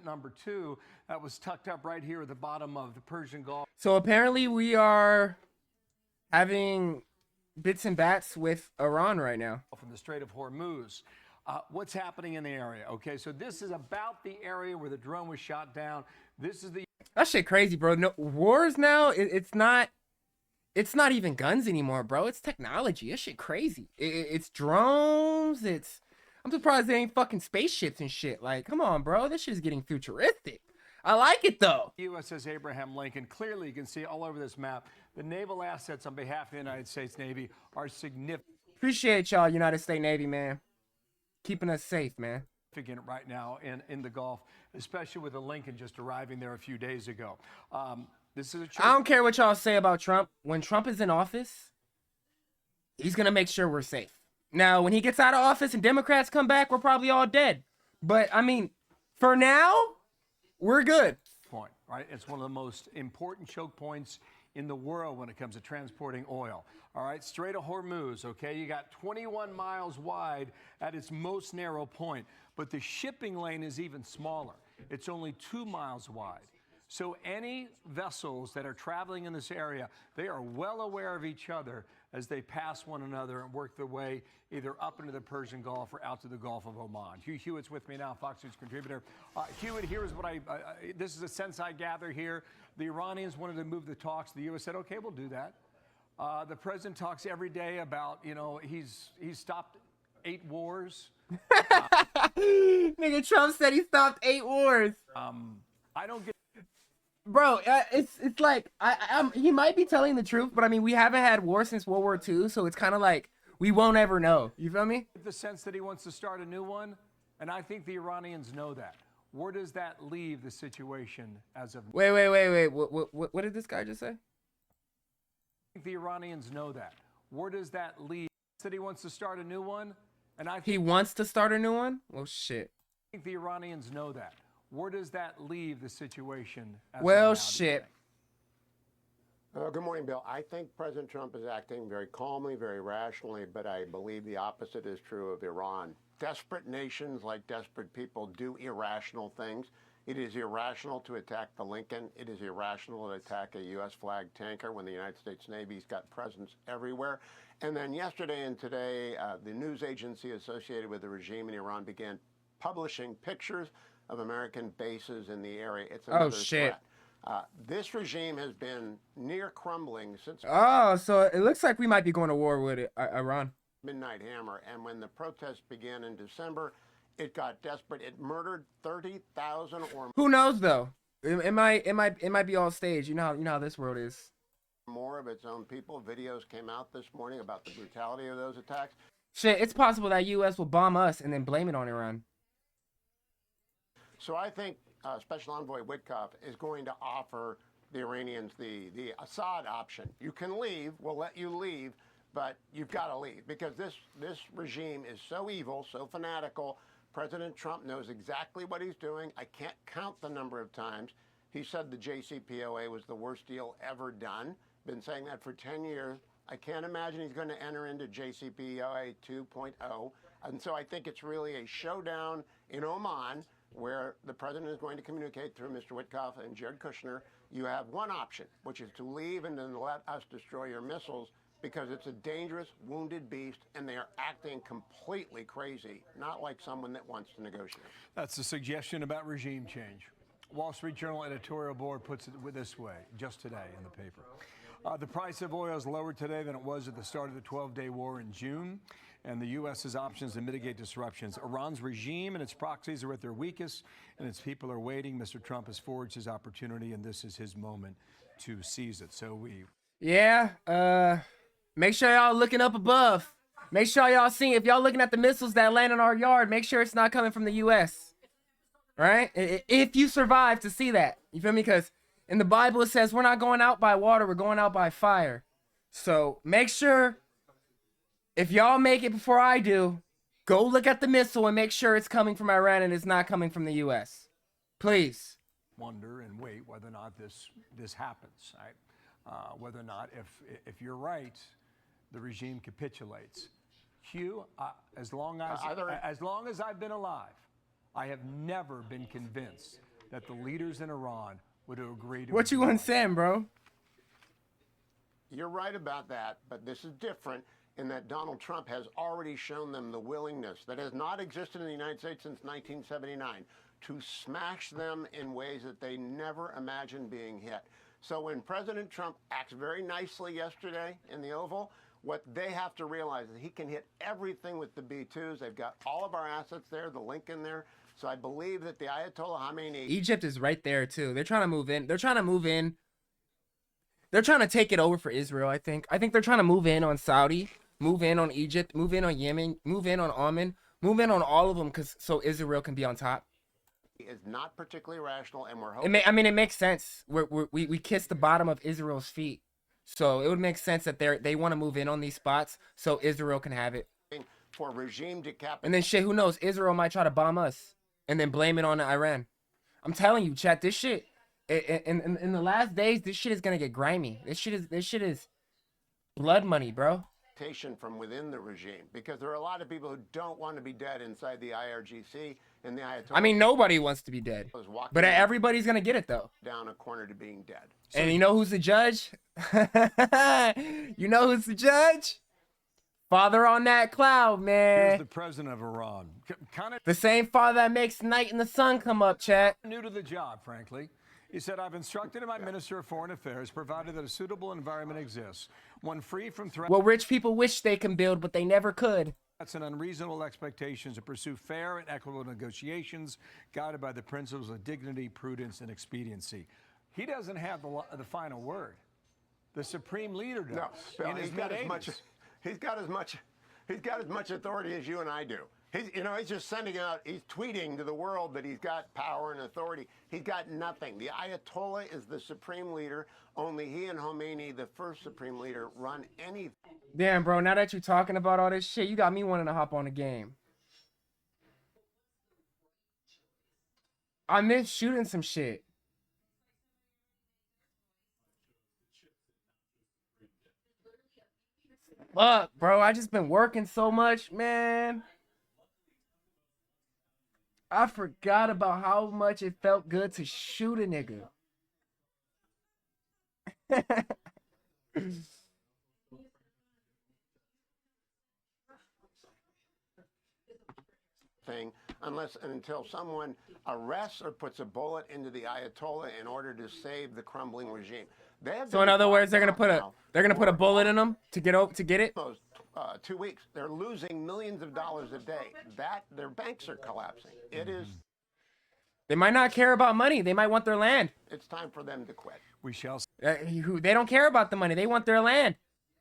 Number two, that was tucked up right here at the bottom of the Persian Gulf. So apparently we are having bits and bats with Iran right now. From the Strait of Hormuz. What's happening in the area? Okay, so this is about the area where the drone was shot down. This is the... That shit crazy, bro. No wars now. It's not even guns anymore, bro. It's technology. That shit crazy. It's drones. I'm surprised they ain't fucking spaceships and shit. Like, come on, bro. This shit is getting futuristic. I like it though. USS Abraham Lincoln. Clearly, you can see all over this map, the naval assets on behalf of the United States Navy are significant. Appreciate y'all, United States Navy, man. Keeping us safe, man. Right now in the Gulf, especially with the Lincoln just arriving there a few days ago. This is I don't care what y'all say about Trump. When Trump is in office, he's going to make sure we're safe. Now, when he gets out of office and Democrats come back, we're probably all dead. But, I mean, for now, we're good. Point, right? It's one of the most important choke points in the world when it comes to transporting oil. All right, Strait of Hormuz, okay? You got 21 miles wide at its most narrow point, but the shipping lane is even smaller. It's only 2 miles wide. So any vessels that are traveling in this area, they are well aware of each other as they pass one another and work their way either up into the Persian Gulf or out to the Gulf of Oman. Hugh Hewitt's with me now, Fox News contributor. Hewitt, here's what this is a sense I gather here. The Iranians wanted to move the talks. The U.S. said, okay, we'll do that. The president talks every day about, he's stopped 8 wars. Nigga, Trump said he stopped 8 wars. I don't get... Bro, it's like he might be telling the truth, but I mean we haven't had war since World War II, so it's kind of like we won't ever know. You feel me? The sense that he wants to start a new one, and I think the Iranians know that. Where does that leave the situation as of? Wait. What did this guy just say? I think the Iranians know that. Where does that leave? That he wants to start a new one, and I think he wants to start a new one. Well, shit. I think the Iranians know that. Where does that leave the situation? Well, shit. Good morning, Bill. I think President Trump is acting very calmly, very rationally, but I believe the opposite is true of Iran. Desperate nations, like desperate people, do irrational things. It is irrational to attack the Lincoln. It is irrational to attack a U.S. flag tanker when the United States Navy's got presence everywhere. And then yesterday and today, the news agency associated with the regime in Iran began publishing pictures of American bases in the area. It's another threat. This regime has been near crumbling since... Oh, so it looks like we might be going to war with Iran. Midnight Hammer. And when the protests began in December, it got desperate. It murdered 30,000 or... Who knows, though? It might be all staged. You know how this world is. More of its own people. Videos came out this morning about the brutality of those attacks. Shit, it's possible that U.S. will bomb us and then blame it on Iran. So I think Special Envoy Witkoff is going to offer the Iranians the Assad option. You can leave, we'll let you leave, but you've got to leave because this regime is so evil, so fanatical. President Trump knows exactly what he's doing. I can't count the number of times he said the JCPOA was the worst deal ever done. Been saying that for 10 years. I can't imagine he's going to enter into JCPOA 2.0. And so I think it's really a showdown in Oman, where the president is going to communicate through Mr. Witkoff and Jared Kushner. You have one option, which is to leave and then let us destroy your missiles because it's a dangerous, wounded beast, and they are acting completely crazy, not like someone that wants to negotiate. That's a suggestion about regime change. Wall Street Journal editorial board puts it this way, just today in the paper. The price of oil is lower today than it was at the start of the 12-day war in June, and the U.S.'s options to mitigate disruptions. Iran's regime and its proxies are at their weakest, and its people are waiting. Mr. Trump has forged his opportunity, and this is his moment to seize it. So make sure y'all looking up above. Make sure y'all see, if y'all looking at the missiles that land in our yard, make sure it's not coming from the U.S. Right? If you survive to see that. You feel me? Because in the Bible, it says we're not going out by water, we're going out by fire. So make sure, if y'all make it before I do, go look at the missile and make sure it's coming from Iran and it's not coming from the U.S. Please. Wonder and wait whether or not this happens, right? Whether or not, if you're right, the regime capitulates. Hugh, as long as I've been alive, I have never been convinced that the leaders in Iran would agree to. What you want saying, bro? You're right about that, but this is different in that Donald Trump has already shown them the willingness that has not existed in the United States since 1979 to smash them in ways that they never imagined being hit. So when President Trump acts very nicely yesterday in the Oval, what they have to realize is he can hit everything with the B-2s. They've got all of our assets there, the link in there. So I believe that the Ayatollah Khamenei... Egypt is right there, too. They're trying to move in. They're trying to move in. They're trying to take it over for Israel, I think. I think they're trying to move in on Saudi, move in on Egypt, move in on Yemen, move in on Oman, move in on all of them so Israel can be on top. is not particularly rational, and we're hoping... It makes sense. We kiss the bottom of Israel's feet. So it would make sense that they want to move in on these spots so Israel can have it. For regime decapitation. And then shit, who knows? Israel might try to bomb us and then blame it on Iran. I'm telling you, chat, this shit in the last days, this shit is gonna get grimy. This shit is blood money, bro. From within the regime, because there are a lot of people who don't want to be dead inside the IRGC and the Ayatollah. I mean, nobody wants to be dead, but everybody's gonna get it though. Down a corner to being dead. And you know who's the judge? You know who's the judge? Father on that cloud, man. Here's the president of Iran. Kind of the same father that makes night and the sun come up, chat. New to the job, frankly. He said, I've instructed my Minister of Foreign Affairs, provided that a suitable environment exists, one free from threats. What rich people wish they can build, but they never could. That's an unreasonable expectations to pursue fair and equitable negotiations guided by the principles of dignity, prudence, and expediency. He doesn't have the final word. The supreme leader does. No, Bill, in his mid-80s. He's got as much authority as you and I do. He's just sending out, he's tweeting to the world that he's got power and authority. He's got nothing. The Ayatollah is the supreme leader. Only he and Khomeini, the first supreme leader, run anything. Damn, bro, now that you're talking about all this shit, you got me wanting to hop on the game. I miss shooting some shit. Fuck, bro, I just been working so much, man. I forgot about how much it felt good to shoot a nigga. Unless and until someone arrests or puts a bullet into the Ayatollah in order to save the crumbling regime. So in other words, they're gonna put a bullet in them to get it. 2 weeks, they're losing millions of dollars a day. Their banks are collapsing. It is. They might not care about money. They might want their land. It's time for them to quit. We shall. They don't care about the money. They want their land.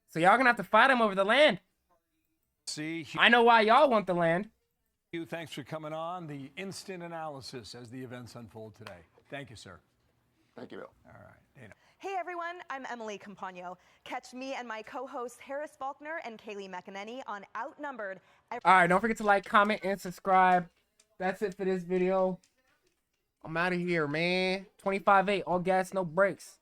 So y'all gonna have to fight them over the land. See. I know why y'all want the land. Thanks for coming on. The instant analysis as the events unfold today. Thank you, sir. Thank you, Bill. All right, Dana. Hey everyone, I'm Emily Campagno. Catch me and my co-hosts Harris Faulkner and Kaylee McEnany on Outnumbered. All right, don't forget to like, comment, and subscribe. That's it for this video. I'm out of here, man. 25-8, all gas, no brakes.